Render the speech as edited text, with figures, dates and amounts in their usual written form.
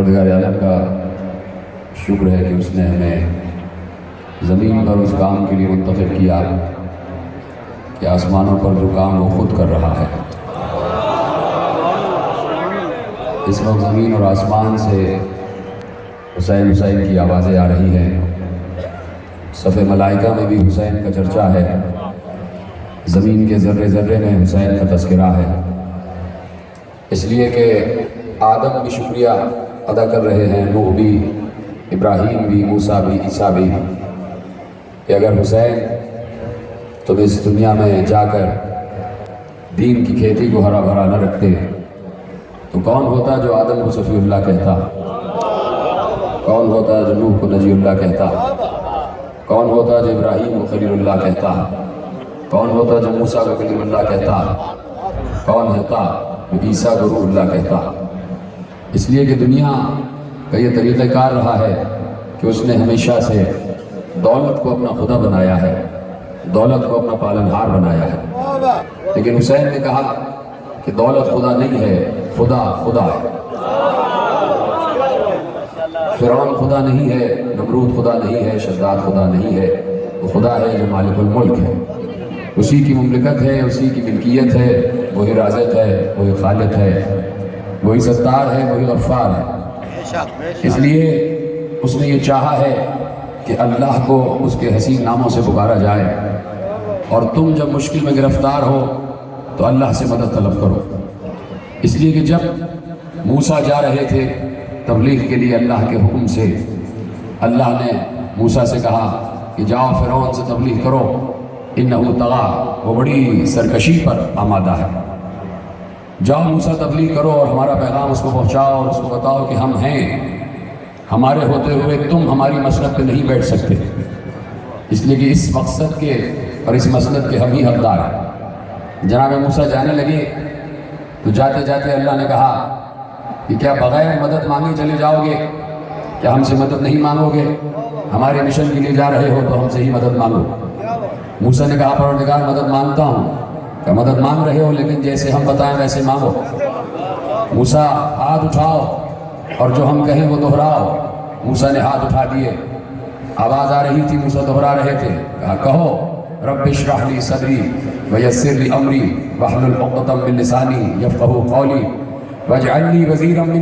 پروردگار عالم کا شکر ہے کہ اس نے ہمیں زمین پر اس کام کے لیے منتخب کیا کہ آسمانوں پر جو کام وہ خود کر رہا ہے۔ اس وقت زمین اور آسمان سے حسین حسین کی آوازیں آ رہی ہیں۔ صف ملائکہ میں بھی حسین کا چرچا ہے، زمین کے ذرے ذرے میں حسین کا تذکرہ ہے، اس لیے کہ آدم بھی شکریہ ادا کر رہے ہیں، نوح بھی، ابراہیم بھی، موسیٰ بھی، عیسیٰ بھی، کہ اگر حسین تم اس دنیا میں جا کر دین کی کھیتی کو ہرا بھرا نہ رکھتے تو کون ہوتا جو آدم کو صفی اللہ کہتا، کون ہوتا جو نوح کو نجی اللہ کہتا، کون ہوتا جو ابراہیم کو خلیل اللہ کہتا، کون ہوتا جو موسیٰ کو کلیم اللہ کہتا، کون ہوتا جو عیسیٰ کو روح اللہ کہتا۔ اس لیے کہ دنیا کا یہ طریقہ کار رہا ہے کہ اس نے ہمیشہ سے دولت کو اپنا خدا بنایا ہے، دولت کو اپنا پالنہار بنایا ہے، لیکن حسین نے کہا کہ دولت خدا نہیں ہے، خدا خدا ہے۔ فرعون خدا نہیں ہے، نمرود خدا نہیں ہے، شداد خدا نہیں ہے، وہ خدا ہے جو مالک الملک ہے، اسی کی مملکت ہے، اسی کی ملکیت ہے، وہی رازق ہے، وہی خالق ہے، وہی ستار ہے، وہی غفار ہے۔ اس لیے اس نے یہ چاہا ہے کہ اللہ کو اس کے حسین ناموں سے پکارا جائے، اور تم جب مشکل میں گرفتار ہو تو اللہ سے مدد طلب کرو۔ اس لیے کہ جب موسیٰ جا رہے تھے تبلیغ کے لیے اللہ کے حکم سے، اللہ نے موسیٰ سے کہا کہ جاؤ فرعون سے تبلیغ کرو، انہو طغیٰ، وہ بڑی سرکشی پر آمادہ ہے، جاؤ موسیٰ تبلیغ کرو اور ہمارا پیغام اس کو پہنچاؤ اور اس کو بتاؤ کہ ہم ہیں، ہمارے ہوتے ہوئے تم ہماری مسند پہ نہیں بیٹھ سکتے، اس لیے کہ اس مقصد کے اور اس مسند کے ہم ہی حقدار ہیں۔ جناب موسیٰ جانے لگے تو جاتے جاتے اللہ نے کہا کہ کیا بغیر مدد مانگے چلے جاؤ گے؟ کیا ہم سے مدد نہیں مانگو گے؟ ہمارے مشن کے لیے جا رہے ہو تو ہم سے ہی مدد مانگو۔ موسیٰ نے کہا پروردگار مدد مانگتا ہوں۔ کہ مدد مانگ رہے ہو لیکن جیسے ہم بتائیں ویسے مانگو۔ موسیٰ ہاتھ اٹھاؤ اور جو ہم کہیں وہ دہراؤ۔ موسیٰ نے ہاتھ اٹھا دیے، آواز آ رہی تھی، موسیٰ دہرا رہے تھے، کہا کہو رب اشرح لی صدری ویسر لی امری واحلل عقدۃ من لسانی یفقہوا قولی واجعل لی وزیرا من